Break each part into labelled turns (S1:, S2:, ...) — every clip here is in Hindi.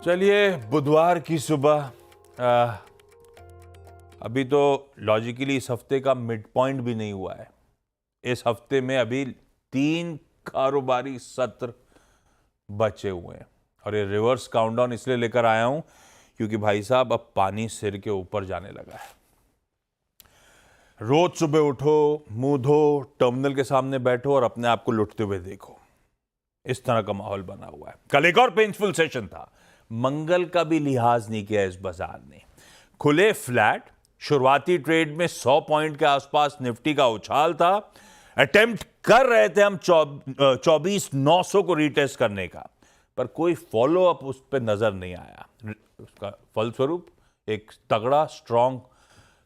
S1: चलिए बुधवार की सुबह अभी तो लॉजिकली इस हफ्ते का मिड पॉइंट भी नहीं हुआ है। इस हफ्ते में अभी 3 कारोबारी सत्र बचे हुए हैं और ये रिवर्स काउंटडाउन इसलिए लेकर आया हूं क्योंकि भाई साहब अब पानी सिर के ऊपर जाने लगा है। रोज सुबह उठो, मुंह धो, टर्मिनल के सामने बैठो और अपने आप को लुटते हुए देखो। इस तरह का माहौल बना हुआ है। कल एक और पेंसफुल सेशन था। मंगल का भी लिहाज नहीं किया इस बाजार ने। खुले फ्लैट, शुरुआती ट्रेड में 100 पॉइंट के आसपास निफ्टी का उछाल था। अटेम्प्ट कर रहे थे हम 24,900 को रीटेस्ट करने का, पर कोई फॉलो अप उस पर नजर नहीं आया। उसका फलस्वरूप एक तगड़ा strong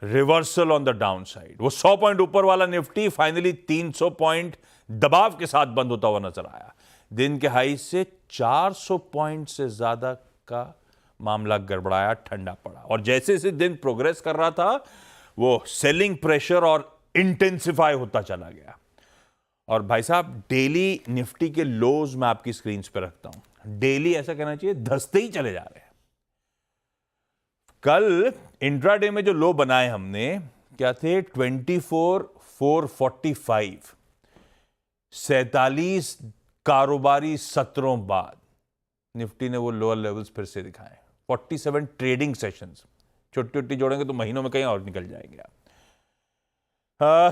S1: reversal on the down side. वो 100 पॉइंट ऊपर वाला निफ्टी फाइनली 300 पॉइंट दबाव के साथ बंद होता हुआ नजर आया। दिन के हाई से 400 पॉइंट से ज्यादा का मामला गड़बड़ाया, ठंडा पड़ा और जैसे जैसे दिन प्रोग्रेस कर रहा था वो सेलिंग प्रेशर और इंटेंसिफाई होता चला गया। और भाई साहब डेली निफ्टी के लोज मैं आपकी स्क्रीन पे रखता हूं। डेली ऐसा कहना चाहिए धंसते ही चले जा रहे हैं। कल इंट्राडे में जो लो बनाए हमने क्या थे? 24,445। 47 कारोबारी सत्रों बाद निफ्टी ने वो लोअर लेवल्स फिर से दिखाए। 47 ट्रेडिंग सेशंस, छोटी छोटी जोड़ेंगे तो महीनों में कहीं और निकल जाएंगे आप।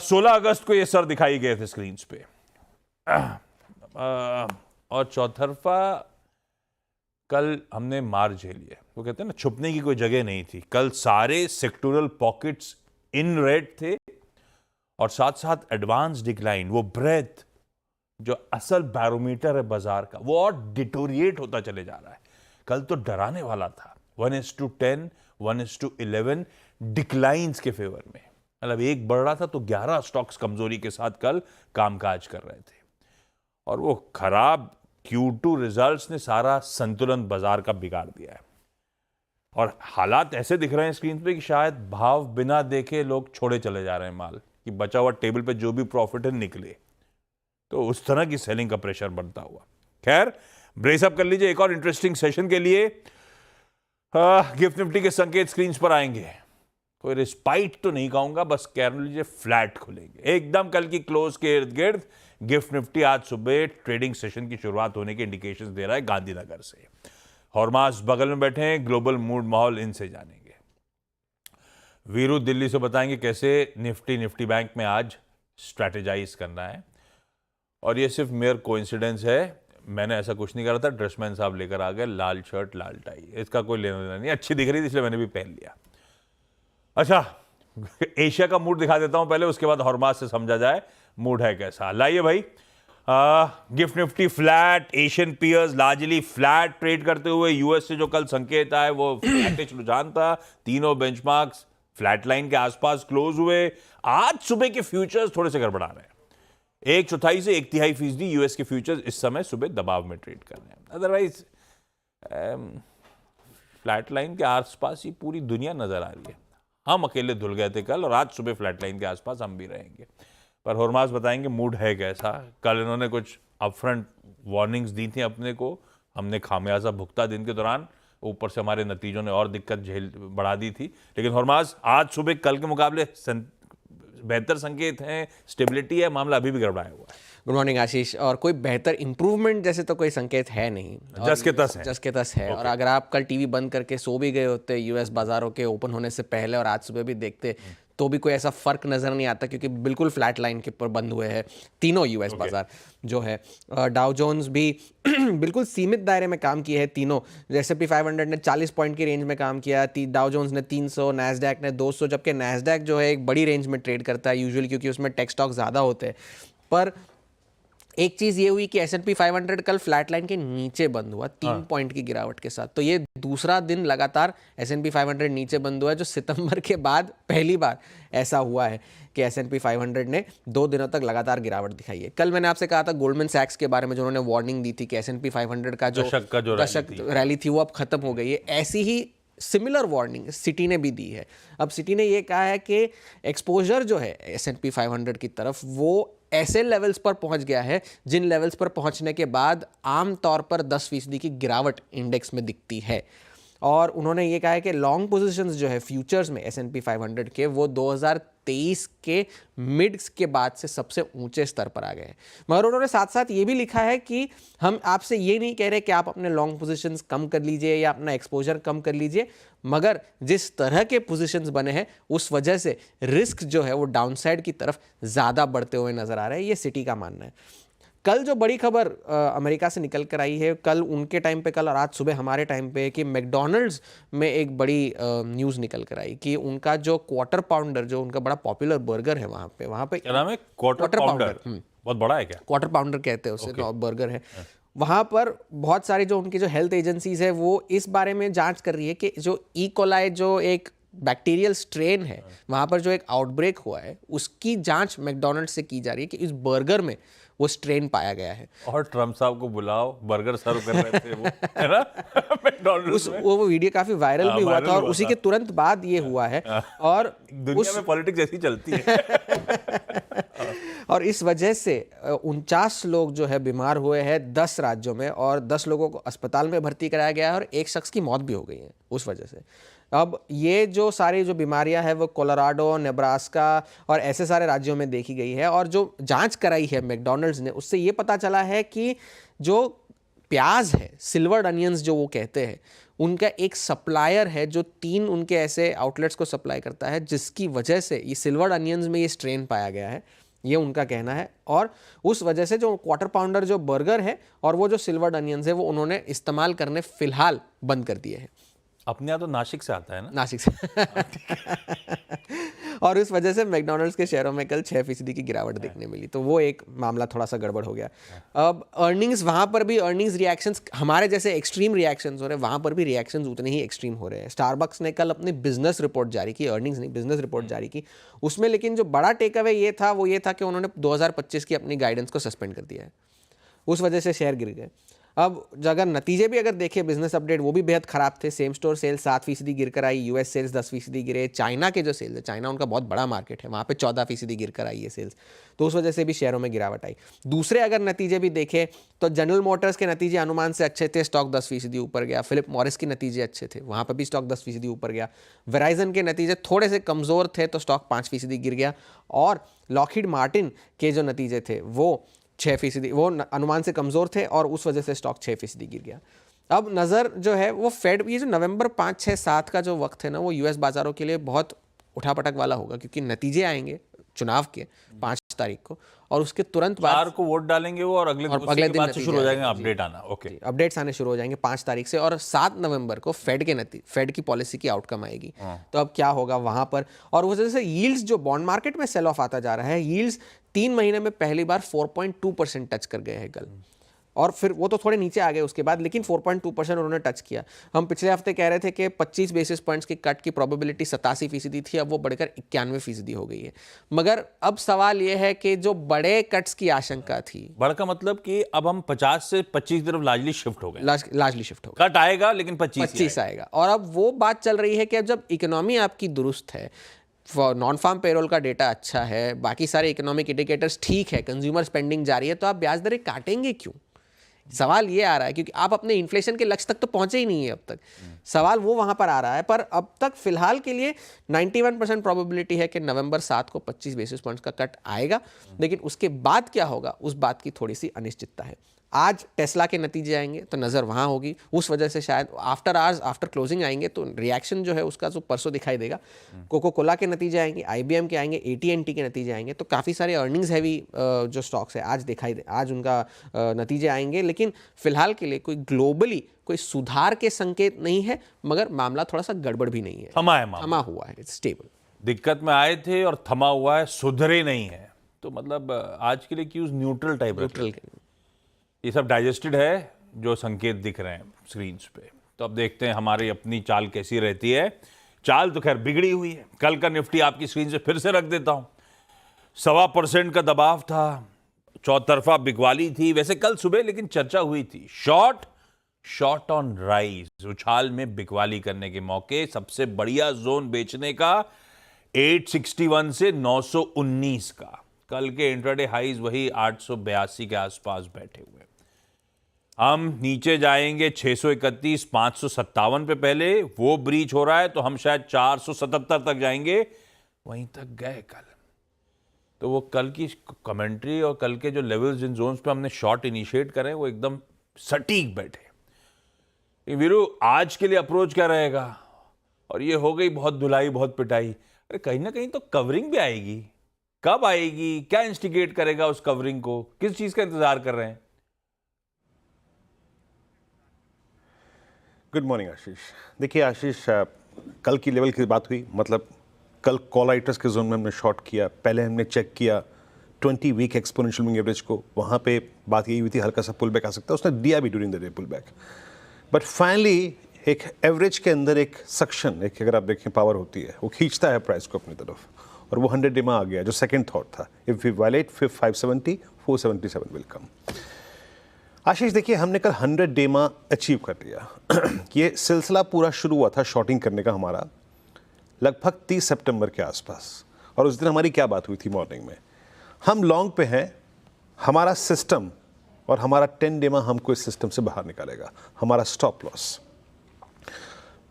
S1: 16 अगस्त को ये सर दिखाई गए थे स्क्रीन पे। और चौतरफा कल हमने मार झेली है। वो कहते हैं ना, छुपने की कोई जगह नहीं थी। कल सारे सेक्टोरल पॉकेट्स इन रेड थे और साथ साथ एडवांस डिक्लाइन, वो ब्रेथ जो असल बैरोमीटर है बाजार का, वो और डिटोरिएट होता चले जा रहा है। कल तो डराने वाला था। 1:10, 1:11 डिक्लाइंस के फेवर में। मतलब एक बढ़ रहा था तो 11 स्टॉक्स कमजोरी के साथ कल कामकाज कर रहे थे। और वो खराब Q2 रिजल्ट्स ने सारा संतुलन बाजार का बिगाड़ दिया है। और हालात ऐसे दिख रहे हैं स्क्रीन पे कि शायद भाव बिना देखे लोग छोड़े चले जा रहे हैं माल, कि बचा हुआ टेबल पे जो भी प्रॉफिट है निकले। तो उस तरह की सेलिंग का प्रेशर बढ़ता हुआ। खैर, ब्रेसअप कर लीजिए एक और इंटरेस्टिंग सेशन के लिए। गिफ्ट निफ्टी के संकेत स्क्रीन पर आएंगे। कोई रिस्पाइट तो नहीं कहूंगा, बस कह लीजिए फ्लैट खुलेंगे एकदम। कल की क्लोज के इर्द गिर्द गिफ्ट निफ्टी आज सुबह ट्रेडिंग सेशन की शुरुआत होने के इंडिकेशंस दे रहा है गांधीनगर से। हॉर्मास बगल में बैठे हैं, ग्लोबल मूड माहौल इनसे जानेंगे। वीरू दिल्ली से बताएंगे कैसे निफ्टी बैंक में आज स्ट्रैटेजाइज करना है। और ये सिर्फ मेयर कोइंसिडेंस है, मैंने ऐसा कुछ नहीं करा था। ड्रेसमैन साहब लेकर आ गए, लाल शर्ट लाल टाई, इसका कोई लेना देना नहीं। अच्छी दिख रही थी इसलिए मैंने भी पहन लिया। अच्छा, एशिया का मूड दिखा देता हूं पहले, उसके बाद हॉर्मास से समझा जाए मूड है कैसा। लाइए भाई। GIFT Nifty flat, Asian peers largely flat trade करते हुए। यूएस से जो कल संकेत आए वो फ्लैटिश रुझान था। तीनों बेंचमार्क्स फ्लैट लाइन के आसपास क्लोज हुए। आज सुबह के फ्यूचर्स थोड़े से गड़बड़ा रहे हैं। 1/4 से 1/3% यूएस के फ्यूचर्स इस समय सुबह दबाव में ट्रेड कर रहे हैं। अदरवाइज फ्लैट लाइन के आसपास ही पूरी दुनिया नजर आ रही है। हम अकेले धुल गए थे कल और आज सुबह फ्लैट लाइन के आसपास हम भी रहेंगे। पर हॉर्मास बताएंगे मूड है कैसा। कल इन्होंने कुछ अपफ्रंट वार्निंग्स दी थी अपने को, हमने खामियाजा भुगता दिन के दौरान। ऊपर से हमारे नतीजों ने और दिक्कत बढ़ा दी थी। लेकिन हॉर्मास आज सुबह कल के मुकाबले बेहतर संकेत हैं, स्टेबिलिटी है, मामला अभी भी गड़बड़ाया हुआ है।
S2: गुड मॉर्निंग आशीष। और कोई बेहतर इंप्रूवमेंट जैसे तो कोई संकेत है नहीं,
S1: जस के तस है।
S2: जस के तस है। और अगर आप कल टीवी बंद करके सो भी गए होते यूएस बाजारों के ओपन होने से पहले और आज सुबह भी देखते तो भी कोई ऐसा फर्क नजर नहीं आता, क्योंकि बिल्कुल फ्लैट लाइन के ऊपर बंद हुए हैं तीनों यूएस बाजार जो है। डाउ जोन्स भी बिल्कुल सीमित दायरे में काम किए हैं तीनों। S&P 500 ने 40 पॉइंट की रेंज में काम किया, डाउ जोन्स ने 300, नैस्डैक ने 200, जबकि नैस्डैक जो है एक बड़ी रेंज में ट्रेड करता है यूजुअली, क्योंकि उसमें टेक स्टॉक ज़्यादा होते हैं। पर एक चीज़ ये हुई कि S&P 500 कल फ्लैट लाइन के नीचे बंद हुआ 3 पॉइंट की गिरावट के साथ। तो ये दूसरा दिन लगातार S&P 500 नीचे बंद हुआ है, जो सितंबर के बाद पहली बार ऐसा हुआ है कि S&P 500 ने 2 दिनों तक लगातार गिरावट दिखाई है। कल मैंने आपसे कहा था गोल्डमैन सैक्स के बारे में, जो उन्होंने वार्निंग दी थी कि S&P 500 का जो दशक रैली थी वो अब खत्म हो गई है। ऐसी ही सिमिलर वार्निंग सिटी ने भी दी है। अब सिटी ने ये कहा है कि एक्सपोजर जो है S&P 500 की तरफ वो ऐसे लेवल्स पर पहुंच गया है जिन लेवल्स पर पहुंचने के बाद आमतौर पर 10% की गिरावट इंडेक्स में दिखती है। और उन्होंने ये कहा है कि लॉन्ग पोजीशंस जो है फ्यूचर्स में S&P 500 के, वो 2023 के मिड्स के बाद से सबसे ऊंचे स्तर पर आ गए हैं। मगर उन्होंने साथ साथ ये भी लिखा है कि हम आपसे ये नहीं कह रहे कि आप अपने लॉन्ग पोजीशंस कम कर लीजिए या अपना एक्सपोजर कम कर लीजिए, मगर जिस तरह के पोजीशंस बने हैं उस वजह से रिस्क जो है वो डाउनसाइड की तरफ ज़्यादा बढ़ते हुए नजर आ रहे हैं, ये सिटी का मानना है। कल जो बड़ी खबर अमेरिका से निकल कर आई है, कल उनके टाइम पे, कल और आज सुबह हमारे टाइम पे, कि मैकडॉनल्ड्स में एक बड़ी न्यूज़ निकल कर आई कि उनका जो क्वार्टर पाउंडर, जो उनका बड़ा पॉपुलर बर्गर है वहाँ पे
S1: क्या नाम है? Quarter pounder. बहुत बड़ा है क्या?
S2: क्वार्टर पाउंडर कहते हैं उसे, बर्गर है। वहाँ पर बहुत सारी जो उनकी जो हेल्थ एजेंसीज है वो इस बारे में जांच कर रही है कि जो ई कोलाई जो एक बैक्टीरियल स्ट्रेन है, वहाँ पर जो एक आउटब्रेक हुआ है, उसकी जांच मैकडॉनल्ड्स से की जा रही है कि इस बर्गर में वो स्ट्रेन पाया गया है।
S1: और ट्रम्प साहब को बुलाओ, बर्गर सर्व कर रहे थे वो, है ना? मैकडॉनल्ड्स में।
S2: वो वीडियो काफी वायरल भी हुआ था और उसी के तुरंत बाद ये हुआ है। और
S1: दुनिया में पॉलिटिक्स ऐसी चलती है।
S2: और इस वजह से 49 लोग जो है बीमार हुए हैं 10 राज्यों में, और 10 लोगों को अस्पताल में भर्ती कराया गया है और एक शख्स की मौत भी हो गई है उस वजह से। अब ये जो सारी जो बीमारियां हैं वो कोलोराडो, नेब्रास्का और ऐसे सारे राज्यों में देखी गई है। और जो जांच कराई है मैकडॉनल्ड्स ने, उससे ये पता चला है कि जो प्याज है, सिल्वर्ड अनियंस जो वो कहते हैं, उनका एक सप्लायर है जो 3 उनके ऐसे आउटलेट्स को सप्लाई करता है, जिसकी वजह से ये सिल्वर्ड अनियंस में ये स्ट्रेन पाया गया है, ये उनका कहना है। और उस वजह से जो क्वार्टर पाउंडर जो बर्गर है और वो जो सिल्वर्ड अनियंस है वो उन्होंने इस्तेमाल करने फिलहाल बंद कर दिए हैं।
S1: अपने यहाँ तो नासिक से आता है ना?
S2: नासिक से। और इस वजह से मैकडॉनल्ड्स के शेयरों में कल 6% की गिरावट देखने मिली, तो वो एक मामला थोड़ा सा गड़बड़ हो गया। अब अर्निंग्स, वहाँ पर भी अर्निंग्स रिएक्शंस हमारे जैसे एक्सट्रीम रिएक्शंस हो रहे हैं, वहाँ पर भी रिएक्शंस उतने ही एक्सट्रीम हो रहे हैं। स्टारबक्स ने कल अपनी बिजनेस रिपोर्ट जारी की, अर्निंग्स नहीं, बिजनेस रिपोर्ट जारी की। उसमें लेकिन जो बड़ा टेक अवे ये था वो ये था कि उन्होंने 2025 की अपनी गाइडेंस को सस्पेंड कर दिया है, उस वजह से शेयर गिर गए। अब अगर नतीजे भी अगर देखें, बिजनेस अपडेट वो भी बेहद ख़राब थे। सेम स्टोर सेल्स 7% गिर कर आई, यूएस सेल्स 10% गिरे। चाइना के जो सेल्स है, चाइना उनका बहुत बड़ा मार्केट है, वहाँ पे 14% गिर कर आई है सेल्स, तो उस वजह से भी शेयरों में गिरावट आई। दूसरे अगर नतीजे भी देखें तो जनरल मोटर्स के नतीजे अनुमान से अच्छे थे, स्टॉक 10% ऊपर गया। फिलिप मॉरिस के नतीजे अच्छे थे, वहाँ पर भी स्टॉक 10% ऊपर गया। वेराइजन के नतीजे थोड़े से कमज़ोर थे तो स्टॉक 5% गिर गया। और लॉकहीड मार्टिन के जो नतीजे थे वो 6%, वो अनुमान से कमज़ोर थे और उस वजह से स्टॉक 6% गिर गया। अब नज़र जो है वो फेड, ये जो नवंबर 5, 6, 7 का जो वक्त है ना, वो यूएस बाज़ारों के लिए बहुत उठापटक वाला होगा, क्योंकि नतीजे आएंगे चुनाव के 5 तारीख को, और उसके तुरंत बाद
S1: 4 को वोट डालेंगे वो, और अगले दिन बाद से शुरू हो जाएंगे अपडेट आना। ओके,
S2: अपडेट्स आने शुरू हो जाएंगे 5 तारीख से, और 7 नवंबर को फेड की पॉलिसी की आउटकम आएगी। तो अब क्या होगा वहां पर, और उस वजह से यील्ड्स, जो बॉन्ड मार्केट में सेल ऑफ आता जा रहा है, यील्ड्स 3 महीने में पहली बार 4.2% टच कर गए हैं कल, और फिर वो तो थोड़े नीचे आ गए उसके बाद, लेकिन 4.2% उन्होंने टच किया। हम पिछले हफ्ते कह रहे थे कि 25 बेसिस पॉइंट्स की कट की प्रोबेबिलिटी 87% थी, अब वो बढ़कर 91% हो गई है। मगर अब सवाल ये है कि जो बड़े कट्स की आशंका थी,
S1: बड़ा का मतलब कि अब हम 50 से 25 की तरफ लार्जली शिफ्ट हो गए,
S2: लार्जली शिफ्ट हो गया,
S1: कट आएगा लेकिन 25
S2: आएगा। और अब वो बात चल रही है कि अब जब इकोनॉमी आपकी दुरुस्त है, नॉन फार्म पेरोल का डेटा अच्छा है, बाकी सारे इकोनॉमिक इंडिकेटर्स ठीक है, कंज्यूमर स्पेंडिंग जारी है, तो आप ब्याज दरें काटेंगे क्यों? सवाल ये आ रहा है, क्योंकि आप अपने इन्फ्लेशन के लक्ष्य तक तो पहुंचे ही नहीं है अब तक। सवाल वो वहां पर आ रहा है, पर अब तक फिलहाल के लिए 91% प्रोबेबिलिटी है कि नवंबर 7 को 25 बेसिस पॉइंट्स का कट आएगा, लेकिन उसके बाद क्या होगा उस बात की थोड़ी सी अनिश्चितता है। आज टेस्ला के नतीजे आएंगे तो नज़र वहाँ होगी, उस वजह से शायद आफ्टर आवर्स, आफ्टर क्लोजिंग आएंगे तो रिएक्शन जो है उसका जो परसों दिखाई देगा। कोको कोला के नतीजे आएंगे, IBM के आएंगे, AT&T के नतीजे आएंगे, तो काफ़ी सारे अर्निंग्स हैवी जो स्टॉक्स है आज उनका नतीजे आएंगे। लेकिन फिलहाल के लिए कोई ग्लोबली कोई सुधार के संकेत नहीं है, मगर मामला थोड़ा सा गड़बड़ भी नहीं है, थमा हुआ है, इट्स स्टेबल।
S1: दिक्कत में आए थे और थमा हुआ है, सुधरे नहीं है, तो मतलब आज के लिए क्यूज न्यूट्रल टाइप, ये सब डाइजेस्टेड है जो संकेत दिख रहे हैं स्क्रीन्स पे। तो अब देखते हैं हमारी अपनी चाल कैसी रहती है। चाल तो खैर बिगड़ी हुई है। कल का निफ्टी आपकी स्क्रीन से फिर से रख देता हूं, 1.25% का दबाव था, चौतरफा बिकवाली थी वैसे कल सुबह, लेकिन चर्चा हुई थी शॉर्ट ऑन राइज, उछाल में बिकवाली करने के मौके। सबसे बढ़िया जोन बेचने का 861 से 919 का, कल के इंट्राडे हाईज वही 882 के आसपास बैठे हुए हैं। हम नीचे जाएंगे 631, 557 पे पहले, वो ब्रीच हो रहा है तो हम शायद 477 तक जाएंगे, वहीं तक गए कल। तो वो कल की कमेंट्री और कल के जो लेवल्स जिन जोन्स पे हमने शॉट इनिशिएट करें वो एकदम सटीक बैठे। वीरू, आज के लिए अप्रोच क्या रहेगा? और ये हो गई बहुत धुलाई बहुत पिटाई, अरे कहीं ना कहीं तो कवरिंग भी आएगी। कब आएगी? क्या इंस्टिगेट करेगा उस कवरिंग को? किस चीज का इंतजार कर रहे हैं?
S3: गुड मॉर्निंग आशीष। देखिए आशीष, कल की लेवल की बात हुई, मतलब कल कॉल राइटर्स के जोन में हमने शॉर्ट किया। पहले हमने चेक किया 20 वीक एक्सपोनेंशियल मूविंग एवरेज को, वहाँ पे बात यही हुई थी हल्का सा पुल बैक आ सकता है, उसने दिया भी during the day pull back. But finally एक एवरेज के अंदर एक सक्शन, एक अगर आप देखें पावर होती है, वो खींचता है प्राइस को अपनी तरफ, और वो 100 डे में आ गया जो सेकेंड थॉट था। If we violate 570, 477 will come. Ashish देखिए, हमने कल 100 डे में अचीव कर लिया। ये सिलसिला पूरा शुरू हुआ था शॉर्टिंग करने का हमारा लगभग 30 सितंबर के आसपास, और उस दिन हमारी क्या बात हुई थी मॉर्निंग में, हम लॉन्ग पे हैं, हमारा सिस्टम और हमारा 10 डे में हमको इस सिस्टम से बाहर निकालेगा। हमारा स्टॉप लॉस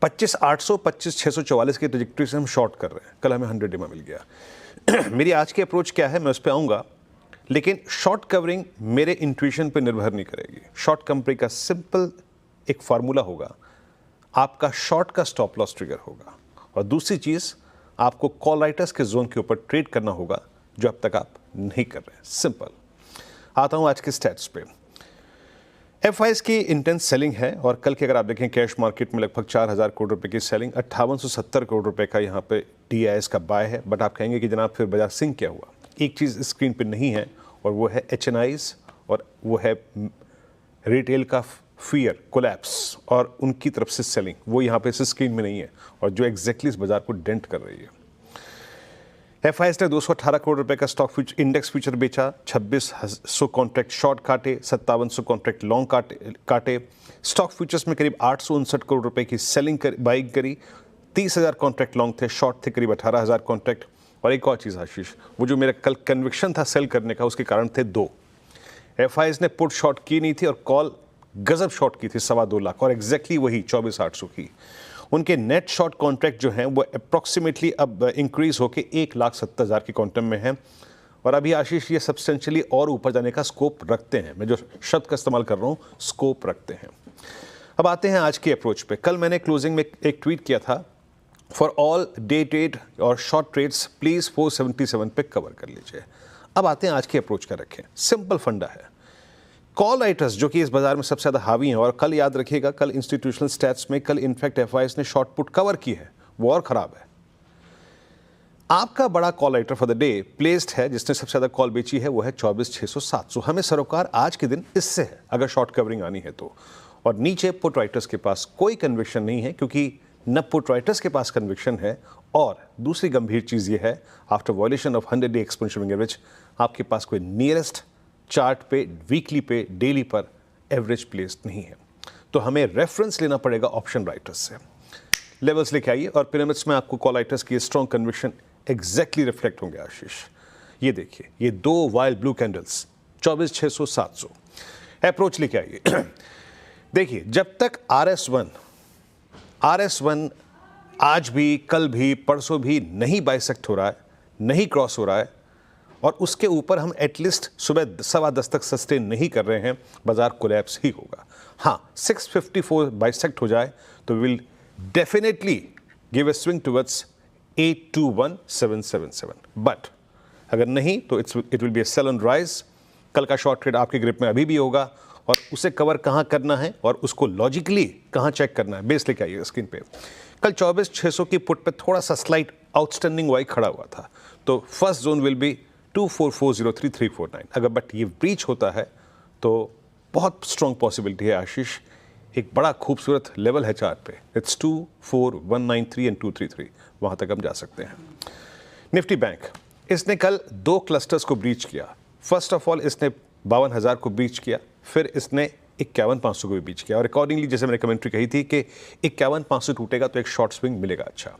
S3: 25,800, 25,644 की ट्रैजेक्टरी से हम शॉर्ट कर रहे हैं। कल हमें 100 डे में मिल गया। मेरी आज की अप्रोच क्या है, मैं उस पर आऊँगा, लेकिन शॉर्ट कवरिंग मेरे इंट्यूशन पे निर्भर नहीं करेगी। शॉर्ट कंपनी का सिंपल एक फार्मूला होगा, आपका शॉर्ट का स्टॉप लॉस ट्रिगर होगा, और दूसरी चीज़ आपको कॉल राइटर्स के जोन के ऊपर ट्रेड करना होगा, जो अब तक आप नहीं कर रहे हैं। सिंपल। आता हूँ आज के स्टैट्स पे। एफआईएस की इंटेंस सेलिंग है, और कल के अगर आप देखें कैश मार्केट में लगभग 4,000 करोड़ रुपए की सेलिंग, 5870 करोड़ रुपए का यहाँ पे डीआईएस का बाय है। बट आप कहेंगे कि जनाब फिर बाजार सिंक क्या हुआ? एक चीज़ स्क्रीन पे नहीं है, और वो है एचएनआईज, और वो है रिटेल का फियर कोलैप्स और उनकी तरफ से सेलिंग। वो यहाँ पे इस स्क्रीन में नहीं है, और जो एग्जैक्टली इस बाजार को डेंट कर रही है। एफआईएस ने 218 करोड़ रुपए का स्टॉक इंडेक्स फ्यूचर बेचा, 2600 कॉन्ट्रैक्ट शॉर्ट काटे, 5700 कॉन्ट्रैक्ट लॉन्ग काटे। स्टॉक फ्यूचर्स में करीब 859 करोड़ रुपए की सेलिंग बाइंग करी। 30,000 कॉन्ट्रैक्ट लॉन्ग थे, शॉर्ट थे करीब 18,000 कॉन्ट्रैक्ट। और एक और चीज़ आशीष, वो जो मेरा कल कन्विक्शन था सेल करने का, उसके कारण थे दो। एफआईएस ने पुट शॉर्ट की नहीं थी, और कॉल गजब शॉर्ट की थी 2.25 लाख, और एग्जैक्टली वही 24,800 की। उनके नेट शॉर्ट कॉन्ट्रैक्ट जो हैं वो अप्रॉक्सीमेटली अब इंक्रीज होकर 1,70,000 के क्वांटम में हैं, और अभी आशीष ये सब्सटेंशियली और ऊपर जाने का स्कोप रखते हैं। मैं जो शब्द का इस्तेमाल कर रहा हूँ, स्कोप रखते हैं। अब आते हैं आज की अप्रोच पे। कल मैंने क्लोजिंग में एक ट्वीट किया था, फॉर ऑल डे ट्रेड और शॉर्ट ट्रेड्स प्लीज 477 पे कवर कर लीजिए। अब आते हैं आज की अप्रोच का रखें। सिंपल फंडा है, कॉल राइटर्स जो कि इस बाजार में सबसे ज़्यादा हावी हैं, और कल याद रखिएगा, कल इंस्टीट्यूशनल स्टैट्स में कल इनफैक्ट एफआईएस ने शॉर्ट पुट कवर की है, वो और ख़राब है। आपका बड़ा call writer for the day placed है, जिसने सबसे ज़्यादा कॉल बेची है, वो है 24,600-700। हमें सरोकार आज के दिन इससे है, अगर शॉर्ट कवरिंग आनी है तो। और नीचे पुट राइटर्स के पास कोई कन्विक्शन नहीं है, क्योंकि न पुट राइटर्स के पास कन्विक्शन है, और दूसरी गंभीर चीज़ ये है, after violation of 100 day exponential moving average, आपके पास कोई नियरेस्ट चार्ट पे, वीकली पे, डेली पर एवरेज प्लेस्ड नहीं है। तो हमें रेफरेंस लेना पड़ेगा ऑप्शन राइटर्स से। लेवल्स लेके आइए, और पिरामिड्स में आपको कॉल राइटर्स की स्ट्रॉन्ग कन्विक्शन एग्जैक्टली रिफ्लेक्ट होंगे आशीष। ये देखिए, ये दो वाइल्ड ब्लू कैंडल्स, 24,600-700 अप्रोच लेके आइए। देखिए, जब तक RS1 आज भी, कल भी, परसों भी नहीं बाइसेक्ट हो रहा है, नहीं क्रॉस हो रहा है, और उसके ऊपर हम एटलीस्ट सुबह 10:15 तक सस्टेन नहीं कर रहे हैं, बाजार कोलैप्स ही होगा। हाँ, 654 बाइसेक्ट हो जाए तो will definitely give a swing towards 821,777। But अगर नहीं तो it will be a sell on rise. कल का शॉर्ट ट्रेड आपके ग्रिप में अभी भी होगा, और उसे कवर कहाँ करना है और उसको लॉजिकली कहाँ चेक करना है, बेस लेके आइए स्क्रीन पे। कल 24,600 की पुट पे थोड़ा सा स्लाइट आउटस्टैंडिंग वाई खड़ा हुआ था, तो फर्स्ट जोन विल बी 24,403,349। अगर बट ये ब्रीच होता है तो बहुत स्ट्रॉन्ग पॉसिबिलिटी है आशीष, एक बड़ा खूबसूरत लेवल है चार्ट पे, इट्स 24,193 एंड 233, वहाँ तक हम जा सकते हैं। निफ्टी बैंक, इसने कल दो क्लस्टर्स को ब्रीच किया। फर्स्ट ऑफ ऑल इसने 52,000 को ब्रीच किया, फिर इसने 51,500 को भी ब्रीच किया, और अकॉर्डिंगली जैसे मैंने कमेंट्री कही थी कि 51,500 टूटेगा तो एक शॉर्ट स्विंग मिलेगा। अच्छा,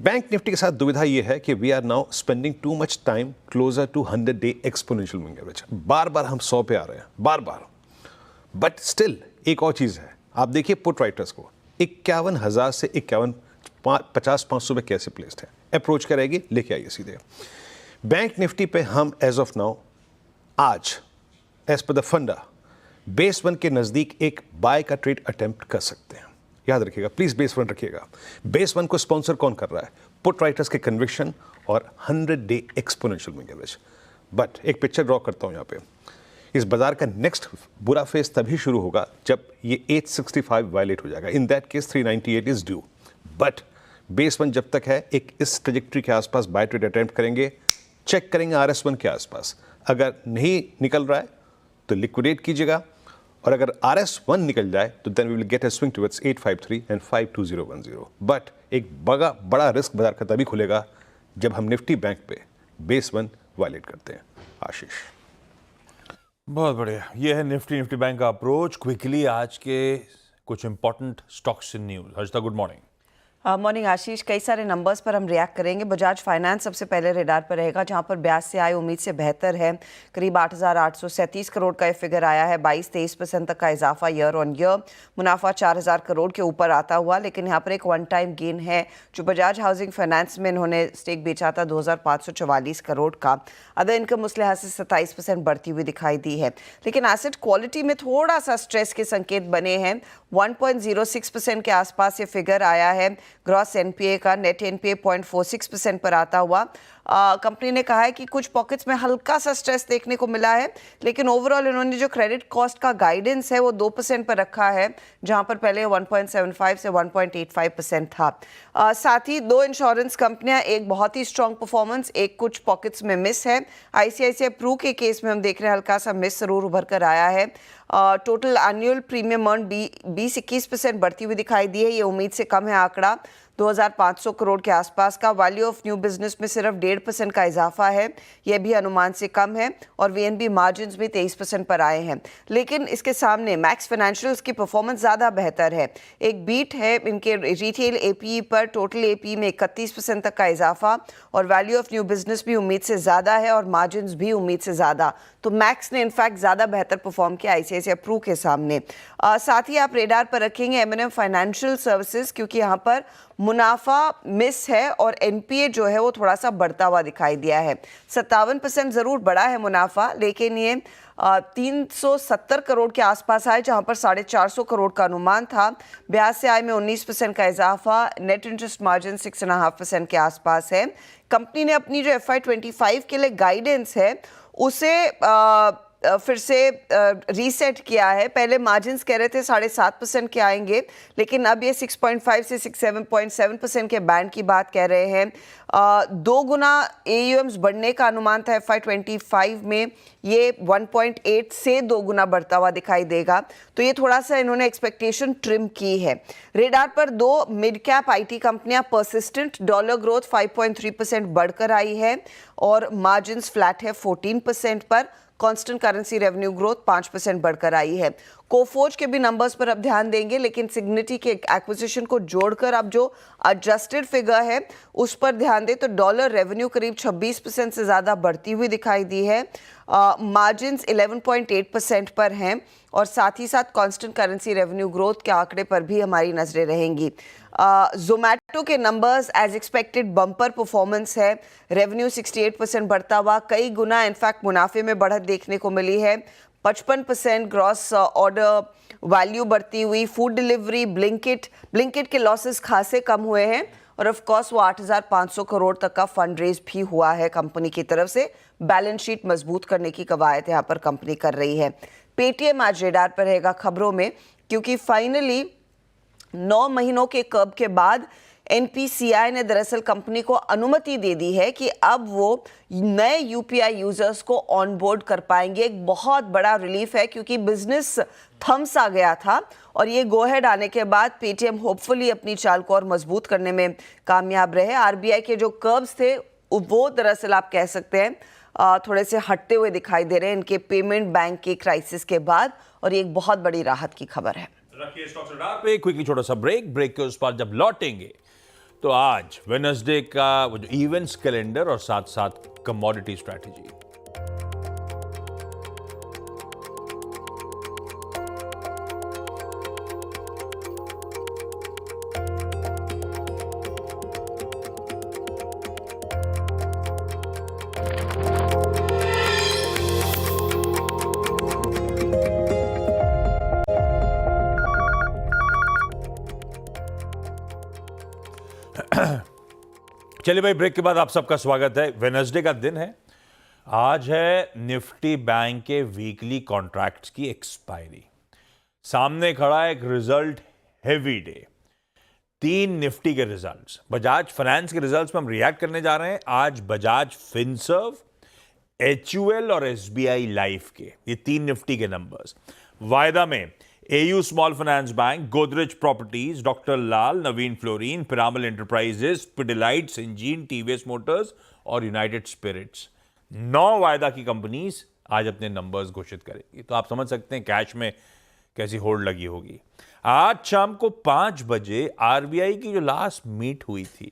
S3: बैंक निफ्टी के साथ दुविधा ये है कि we are now spending too much time closer to 100-day exponential moving average. बार बार हम 100 पे आ रहे हैं, बार बार। बट स्टिल एक और चीज़ है, आप देखिए पुट राइटर्स को 51,000 से 50-500 पे कैसे प्लेस्ड है। अप्रोच करेगी, लेके आइए सीधे। बैंक निफ्टी पे हम एज ऑफ नाउ आज एज पर द फंडा बेस 1 के नज़दीक एक बाय का ट्रेड अटेम्प्ट कर सकते हैं। याद रखिएगा, प्लीज बेस 1 रखिएगा। बेस 1 को स्पॉन्सर कौन कर रहा है? पुट राइटर्स के कन्विक्शन और 100-day exponential moving average. But एक पिक्चर ड्रॉ करता हूं यहां पे। इस बाजार का नेक्स्ट बुरा फेज तभी शुरू होगा जब ये 865 वायलेट हो जाएगा। In that case 398 is due. But base 1 जब तक है, एक इस ट्रेजेक्ट्री के आसपास बाय ट्रेड अटेम्प्ट करेंगे, चेक करेंगे RS1 के आसपास। अगर नहीं निकल रहा है तो लिक्विडेट कीजिएगा, और अगर RS1 निकल जाए तो then we will get a swing towards 853 and 52010। But एक बड़ा रिस्क बाजार का तभी खुलेगा जब हम निफ्टी बैंक पे बेस 1 वायलेट करते हैं। आशीष।
S1: बहुत बढ़िया, ये है निफ्टी बैंक का अप्रोच। क्विकली आज के कुछ important stocks in news. Harshita, good morning.
S4: Morning Ashish. कई सारे नंबर्स पर हम रिएक्ट करेंगे। बजाज फाइनेंस सबसे पहले रेडार पर रहेगा, जहां पर ब्याज से आय उम्मीद से बेहतर है। करीब 8,837 करोड़ का ये फिगर आया है, 22-23% तक का इजाफा ईयर ऑन ईयर। मुनाफा 4,000 करोड़ के ऊपर आता हुआ, लेकिन यहाँ पर एक वन टाइम गेन है जो बजाज हाउसिंग फाइनेंस में इन्होंने स्टेक बेचा था 2,544 करोड़ का। अदर इनकम उस लिहाज से 27% बढ़ती हुई दिखाई दी है, लेकिन एसेट क्वालिटी में थोड़ा सा स्ट्रेस के संकेत बने हैं। 1.06% के आसपास ये फिगर आया है ग्रॉस एनपीए का। नेट एनपीए 0.46% पर आता हुआ। कंपनी ने कहा है कि कुछ पॉकेट्स में हल्का सा स्ट्रेस देखने को मिला है, लेकिन ओवरऑल इन्होंने जो क्रेडिट कॉस्ट का गाइडेंस है वो 2% पर रखा है, जहां पर पहले 1.75 से 1.85% था। साथ ही दो इंश्योरेंस कंपनियां, एक बहुत ही स्ट्रॉन्ग परफॉर्मेंस, एक कुछ पॉकेट्स में मिस है। आईसीआईसीआई प्रू के केस में हम देख रहे हैं हल्का सा मिस जरूर उभर कर आया है। टोटल एनुअल प्रीमियम अर्न 20-21% बढ़ती हुई दिखाई दी है, ये उम्मीद से कम है आंकड़ा। 2,500 करोड़ के आसपास का। वैल्यू ऑफ न्यू बिजनेस में सिर्फ 1.5% का इजाफा है, यह भी अनुमान से कम है। और वीएनबी मार्जिन्स भी 23% पर आए हैं, लेकिन इसके सामने मैक्स फाइनेंशियल्स की परफॉर्मेंस ज़्यादा बेहतर है। एक बीट है इनके रिटेल एपीई पर, टोटल एपीई में 31% तक का इजाफा, और वैल्यू ऑफ न्यू बिजनेस भी उम्मीद से ज़्यादा है और मार्जिन्स भी उम्मीद से ज़्यादा। तो मैक्स ने इनफैक्ट ज़्यादा बेहतर परफॉर्म किया आईसीआईसीआई प्रू के सामने। साथ ही आप रेडार पर रखेंगे M&M फाइनेंशियल सर्विसेज, क्योंकि यहाँ पर मुनाफा मिस है और एनपीए जो है वो थोड़ा सा बढ़ता हुआ दिखाई दिया है। 57% ज़रूर बढ़ा है मुनाफा, लेकिन ये 370 करोड़ के आसपास आए, जहां पर 450 करोड़ का अनुमान था। ब्याज से आय में 19% का इजाफा। नेट इंटरेस्ट मार्जिन 6.5% के आसपास है। कंपनी ने अपनी जो FY25 के लिए गाइडेंस है उसे फिर से रीसेट किया है। पहले मार्जिन्स कह रहे थे 7.5% के आएंगे, लेकिन अब ये 6.5 से 7.7% के बैंड की बात कह रहे हैं। 2 गुना AUMs बढ़ने का अनुमान था FY25 में, ये 1.8 से 2 गुना बढ़ता हुआ दिखाई देगा। तो ये थोड़ा सा इन्होंने एक्सपेक्टेशन ट्रिम की है। रेडार पर 2 मिड कैप IT कंपनियां परसिस्टेंट, डॉलर ग्रोथ 5.3% बढ़कर आई है और मार्जिन्स फ्लैट है 14% पर। कांस्टेंट करेंसी रेवेन्यू ग्रोथ 5% बढ़कर आई है। कोफोर्ज के भी नंबर्स पर अब ध्यान देंगे, लेकिन सिग्निटी के एक्विजिशन को जोड़कर अब जो एडजस्टेड फिगर है उस पर ध्यान दें तो डॉलर रेवेन्यू करीब 26% से ज़्यादा बढ़ती हुई दिखाई दी है। मार्जिन्स 11.8% पर हैं, और साथ ही साथ कांस्टेंट करेंसी रेवेन्यू ग्रोथ के आंकड़े पर भी हमारी नजरें रहेंगी। जोमैटो के numbers as expected bumper performance है। रेवेन्यू 68% बढ़ता हुआ, कई गुना इनफैक्ट मुनाफे में बढ़त देखने को मिली है। 55% ग्रॉस ऑर्डर वैल्यू बढ़ती हुई। फूड डिलीवरी, ब्लिंकिट के लॉसेस खासे कम हुए हैं, और ऑफ कोर्स वो 8,500 करोड़ तक का फंड रेज भी हुआ है कंपनी की तरफ से। बैलेंस शीट मजबूत करने की कवायद यहाँ पर कंपनी कर रही है। पेटीएम आज रेडार पर रहेगा खबरों में, क्योंकि फाइनली 9 महीनों के कर्ब के बाद NPCI ने दरअसल कंपनी को अनुमति दे दी है कि अब वो नए UPI यूजर्स को ऑनबोर्ड कर पाएंगे। एक बहुत बड़ा रिलीफ है, क्योंकि बिजनेस थम्स आ गया था, और ये गो हेड आने के बाद पेटीएम होपफुली अपनी चाल को और मजबूत करने में कामयाब रहे। RBI के जो कर्ब्स थे वो दरअसल आप कह सकते हैं थोड़े से हटते हुए दिखाई दे रहे हैं इनके पेमेंट बैंक के क्राइसिस के बाद, और ये एक बहुत बड़ी राहत की खबर है।
S1: रखिए स्टॉक्स रडार पे। क्विकली छोटा सा ब्रेक के उस पर जब लौटेंगे तो आज वेडनेसडे का वो जो इवेंट्स कैलेंडर और साथ साथ कमोडिटी स्ट्रैटेजी। चलिए भाई, ब्रेक के बाद आप सबका स्वागत है। वेडनेसडे का दिन है। आज है निफ्टी बैंक के वीकली कॉन्ट्रैक्ट्स की एक्सपायरी। सामने खड़ा है एक रिजल्ट हेवी डे। 3 निफ्टी के रिजल्ट्स, बजाज फाइनेंस के रिजल्ट्स में हम रिएक्ट करने जा रहे हैं। आज बजाज फिनसर्व, HUL और SBI लाइफ के ये 3 निफ्टी के नंबर्स। वायदा में AU Small Finance Bank, Godrej Properties, Doctor Lal, Navin Fluorine, Piramal Enterprises, Pidilite, Syngene, TVS Motors और यूनाइटेड स्पिरिट्स, 9 वायदा की कंपनीज आज अपने नंबर्स घोषित करेगी। तो आप समझ सकते हैं कैश में कैसी होल्ड लगी होगी। आज शाम को 5 बजे RBI की जो लास्ट मीट हुई थी,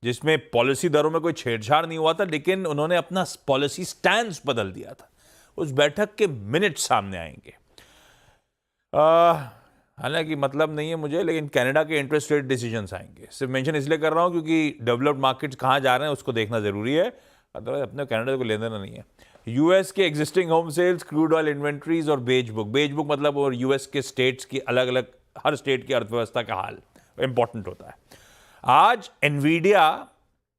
S1: जिसमें पॉलिसी दरों में कोई छेड़छाड़ नहीं हुआ था, लेकिन उन्होंने अपना पॉलिसी स्टैंड बदल दिया था। उस बैठक के मिनट सामने आएंगे। हालांकि मतलब नहीं है मुझे, लेकिन कनाडा के इंटरेस्ट रेट डिसीजंस आएंगे। सिर्फ मेंशन इसलिए कर रहा हूं क्योंकि डेवलप्ड मार्केट्स कहां जा रहे हैं उसको देखना जरूरी है, अदरवाइज अपने कनाडा को लेना देना नहीं है। यूएस के existing home sales, crude oil inventories और बेज बुक मतलब और यूएस के स्टेट्स की अलग अलग, हर स्टेट की अर्थव्यवस्था का हाल इंपॉर्टेंट होता है। आज एनवीडिया,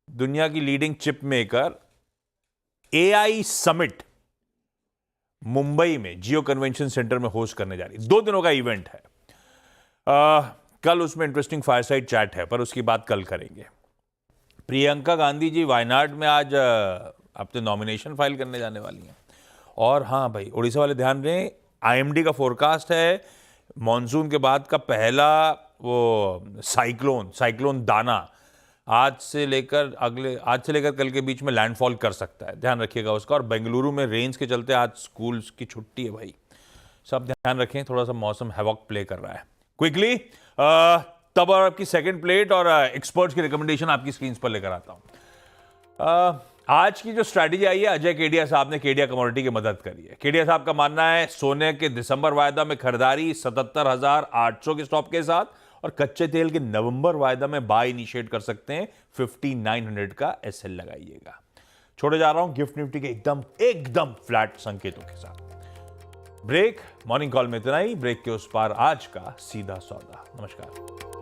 S1: दुनिया की leading chip maker, AI summit Mumbai में जियो कन्वेंशन सेंटर में होस्ट करने जा रही है। 2 दिनों का इवेंट है। कल उसमें इंटरेस्टिंग फायरसाइड चैट है, पर उसकी बात कल करेंगे। प्रियंका गांधी जी वायनाड में आज अपने नॉमिनेशन फाइल करने जाने वाली हैं। और हाँ भाई, उड़ीसा वाले ध्यान दें, IMD का फोरकास्ट है मॉनसून के बाद का पहला वो साइक्लोन दाना आज से लेकर कल के बीच में लैंडफॉल कर सकता है। ध्यान रखिएगा उसका। और बेंगलुरु में रेंज के चलते आज स्कूल्स की छुट्टी है भाई। सब ध्यान रखें, थोड़ा सा मौसम हैवॉक प्ले कर रहा है। क्विकली तब और आपकी सेकंड प्लेट और एक्सपर्ट्स की रिकमेंडेशन आपकी स्क्रीन पर लेकर आता हूं। आज की जो स्ट्रैटेजी आई है, अजय केडिया साहब ने केडिया कमोडिटी की मदद करी है। केडिया साहब का मानना है सोने के दिसंबर वायदा में खरीदारी 77,800 के स्टॉप के साथ, और कच्चे तेल के नवंबर वायदा में बाय इनिशिएट कर सकते हैं। 5900 का SL लगाइएगा। छोड़े जा रहा हूं गिफ्ट निफ्टी के एकदम फ्लैट संकेतों के साथ। ब्रेक, मॉर्निंग कॉल में इतना ही। ब्रेक के उस पार आज का सीधा सौदा। नमस्कार।